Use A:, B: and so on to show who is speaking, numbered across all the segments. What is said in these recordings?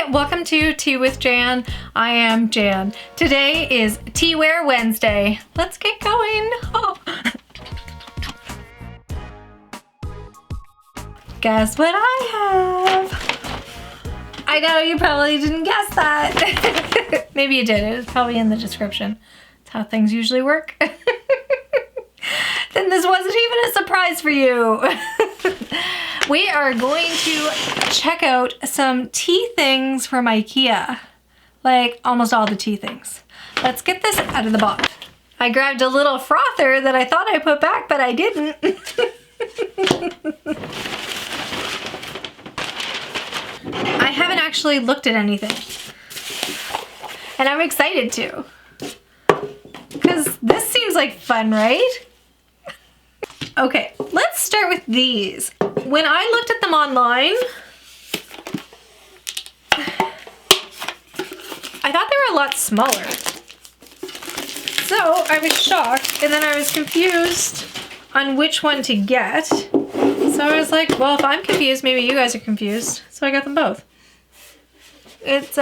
A: Hi, welcome to Tea with Jan. I am Jan. Today is Teaware Wednesday. Let's get going. Oh. Guess what I have? I know you probably didn't guess that. Maybe you did. It was probably in the description. That's how things usually work. Then this wasn't even a surprise for you. We are going to check out some tea things from IKEA. Like almost all the tea things. Let's get this out of the box. I grabbed a little frother that I thought I put back, but I didn't. I haven't actually looked at anything. And I'm excited to. Because this seems like fun, right? Okay, let's start with these. When I looked at them online, I thought they were a lot smaller. So I was shocked, and then I was confused on which one to get. So I was like, well, if I'm confused, maybe you guys are confused. So I got them both. It's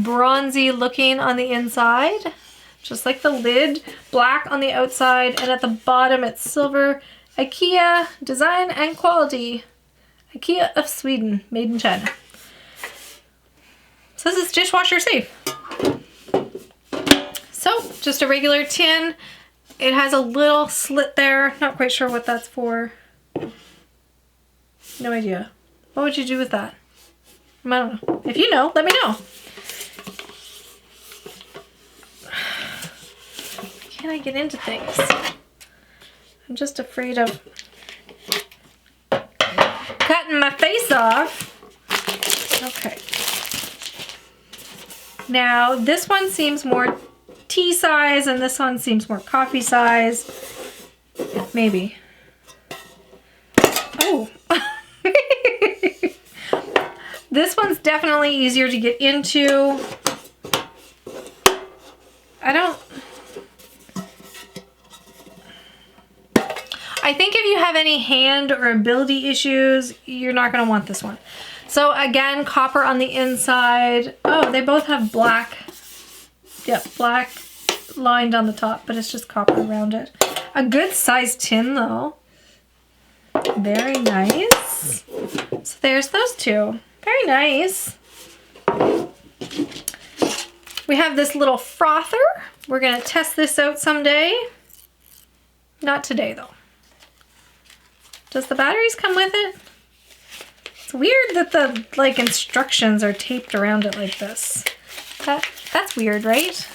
A: bronzy looking on the inside, just like the lid, black on the outside, and at the bottom it's silver. IKEA design and quality. IKEA of Sweden, made in China. Says it's dishwasher safe. So, just a regular tin. It has a little slit there. Not quite sure what that's for. No idea. What would you do with that? I don't know. If you know, let me know. Can I get into things? I'm just afraid of cutting my face off. Okay. Now, this one seems more tea size and this one seems more coffee size. Maybe. Oh. This one's definitely easier to get into. I think if you have any hand or ability issues, you're not going to want this one. So again, copper on the inside. Oh, they both have black. Yep, black lined on the top, but it's just copper around it. A good sized tin though. Very nice. So there's those two. Very nice. We have this little frother. We're going to test this out someday. Not today though. Does the batteries come with it? It's weird that the instructions are taped around it like this. That's weird, right?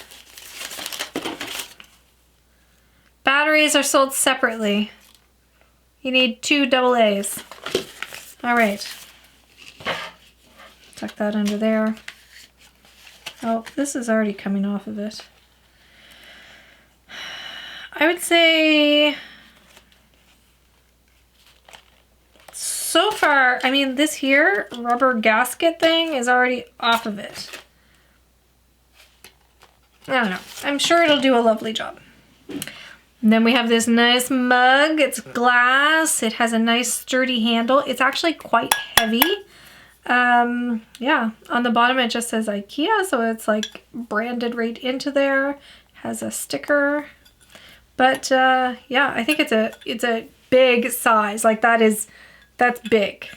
A: Batteries are sold separately. You need 2 AA's. All right. Tuck that under there. Oh, this is already coming off of it. I would say so far, I mean, this here rubber gasket thing is already off of it. I don't know. I'm sure it'll do a lovely job. And then we have this nice mug. It's glass. It has a nice sturdy handle. It's actually quite heavy. Yeah, on the bottom it just says IKEA, so it's like branded right into there. Has a sticker. But yeah, I think it's a big size. Like that's big.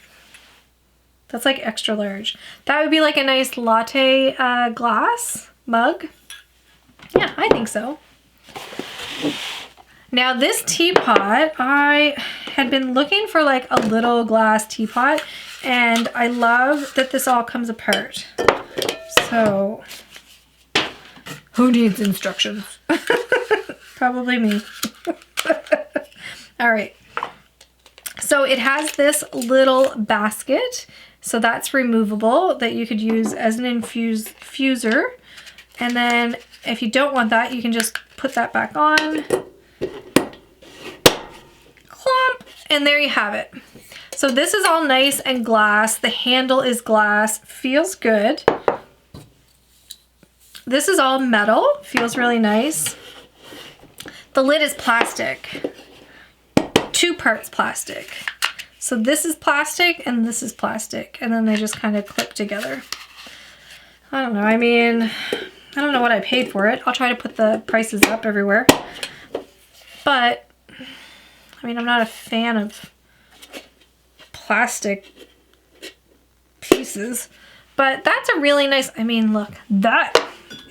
A: That's like extra large. That would be like a nice latte glass mug. Yeah, I think so. Now this teapot, I had been looking for like a little glass teapot, and I love that this all comes apart. So, who needs instructions? Probably me. All right. So it has this little basket. So that's removable that you could use as an infuser. And then if you don't want that, you can just put that back on. Clomp, and there you have it. So this is all nice and glass. The handle is glass, feels good. This is all metal, feels really nice. The lid is plastic. 2 parts plastic. So this is plastic and this is plastic, and then they just kind of clip together. I don't know. I mean, I don't know what I paid for it. I'll try to put the prices up everywhere. But, I mean, I'm not a fan of plastic pieces. But that's a really nice, I mean, look, that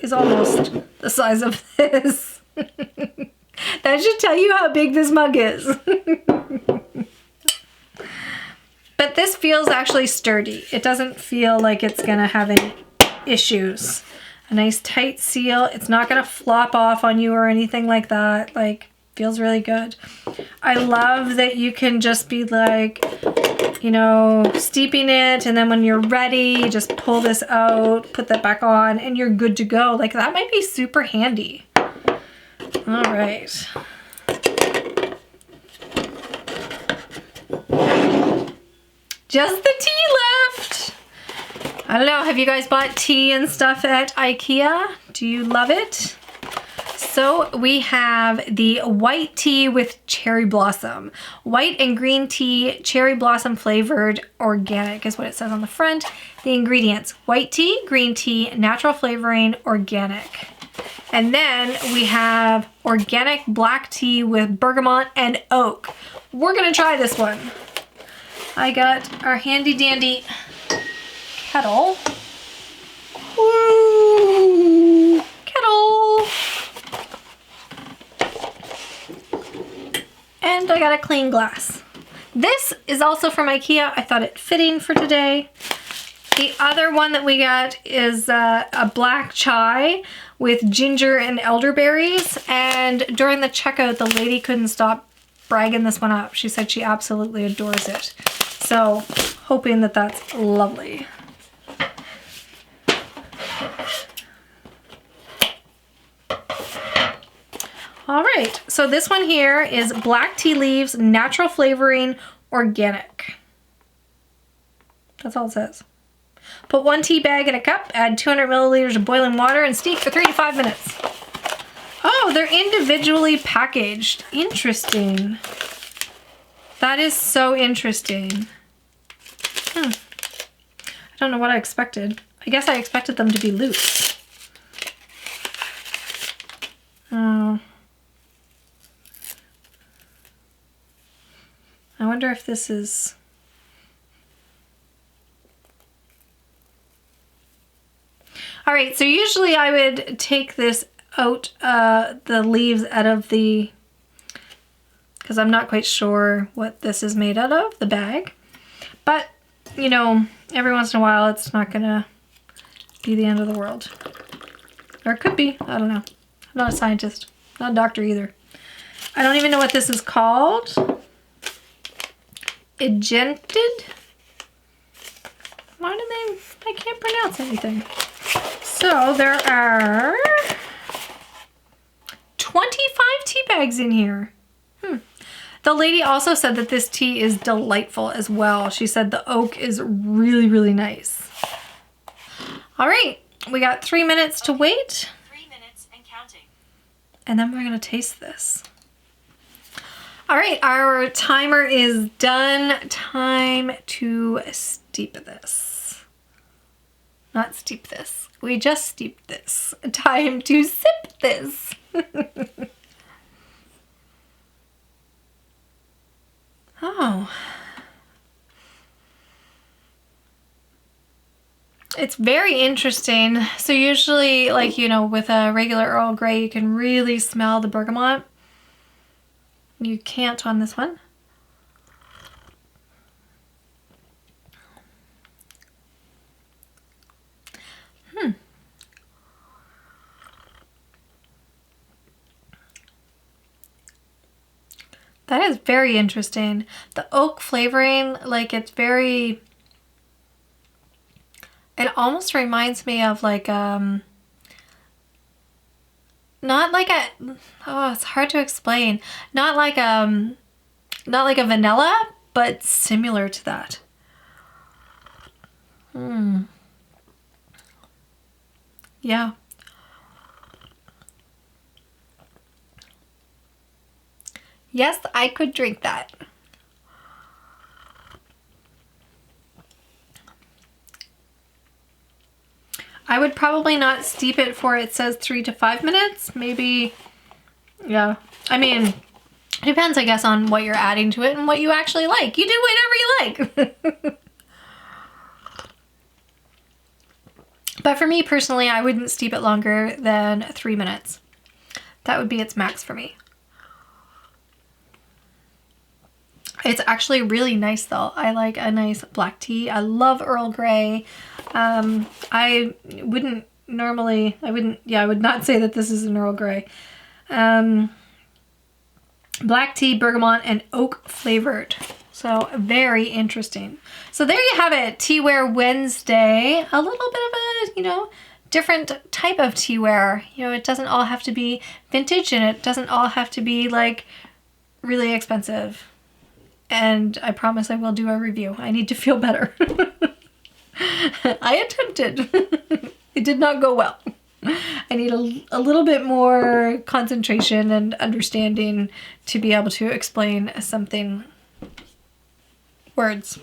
A: is almost the size of this. That should tell you how big this mug is. But this feels actually sturdy. It doesn't feel like it's gonna have any issues. A nice tight seal. It's not gonna flop off on you or anything like that. Like, feels really good. I love that you can just be like, you know, steeping it, and then when you're ready, you just pull this out, put that back on, and you're good to go. Like, that might be super handy. All right. Just the tea left. I don't know, have you guys bought tea and stuff at IKEA? Do you love it? So we have the white tea with cherry blossom. White and green tea, cherry blossom flavored, organic is what it says on the front. The ingredients: white tea, green tea, natural flavoring, organic. And then we have organic black tea with bergamot and oak. We're gonna try this one. I got our handy dandy kettle. Woo! Kettle! And I got a clean glass. This is also from IKEA. I thought it fitting for today. The other one that we got is a black chai with ginger and elderberries. And during the checkout, the lady couldn't stop bragging this one up. She said she absolutely adores it. So, hoping that that's lovely. All right, so this one here is black tea leaves, natural flavoring, organic. That's all it says. Put 1 tea bag in a cup, add 200 milliliters of boiling water, and steep for 3 to 5 minutes. Oh, they're individually packaged. Interesting. That is so interesting. I don't know what I expected. I guess I expected them to be loose. Oh. I wonder if this is... All right, so usually I would take this out, the leaves out of the, because I'm not quite sure what this is made out of, the bag. But, you know, every once in a while it's not gonna be the end of the world. Or it could be, I don't know. I'm not a scientist, not a doctor either. I don't even know what this is called. Egented? Why do they, I can't pronounce anything. So there are 25 tea bags in here. The lady also said that this tea is delightful as well. She said the oak is really, really nice. All right, we got 3 minutes to wait.
B: 3 minutes and counting.
A: And then we're gonna taste this. All right, our timer is done. Time to steep this. Not steep this. We just steeped this. Time to sip this. Oh. It's very interesting. So usually, like, you know, with a regular Earl Grey, you can really smell the bergamot. You can't on this one. That is very interesting. The oak flavoring, like, it's very, it almost reminds me of like, not like a, oh, it's hard to explain. Not like a vanilla, but similar to that. Yeah. Yes, I could drink that. I would probably not steep it for, it says 3 to 5 minutes. Maybe, yeah. I mean, it depends, I guess, on what you're adding to it and what you actually like. You do whatever you like. But for me personally, I wouldn't steep it longer than 3 minutes. That would be its max for me. It's actually really nice though. I like a nice black tea. I love Earl Grey. I would not say that this is an Earl Grey. Black tea, bergamot, and oak flavored. So very interesting. So there you have it. Teaware Wednesday. A little bit of a, you know, different type of teaware. You know, it doesn't all have to be vintage and it doesn't all have to be like really expensive. And I promise I will do a review. I need to feel better. I attempted. It did not go well. I need a little bit more concentration and understanding to be able to explain something. Words.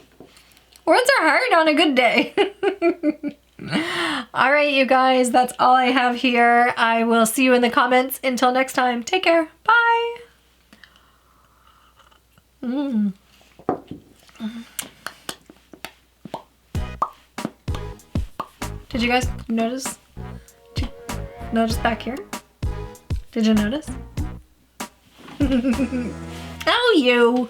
A: Words are hard on a good day. All right, you guys, that's all I have here. I will see you in the comments. Until next time, take care. Bye. Did you guys notice? Did you notice back here? Did you notice? Oh, you.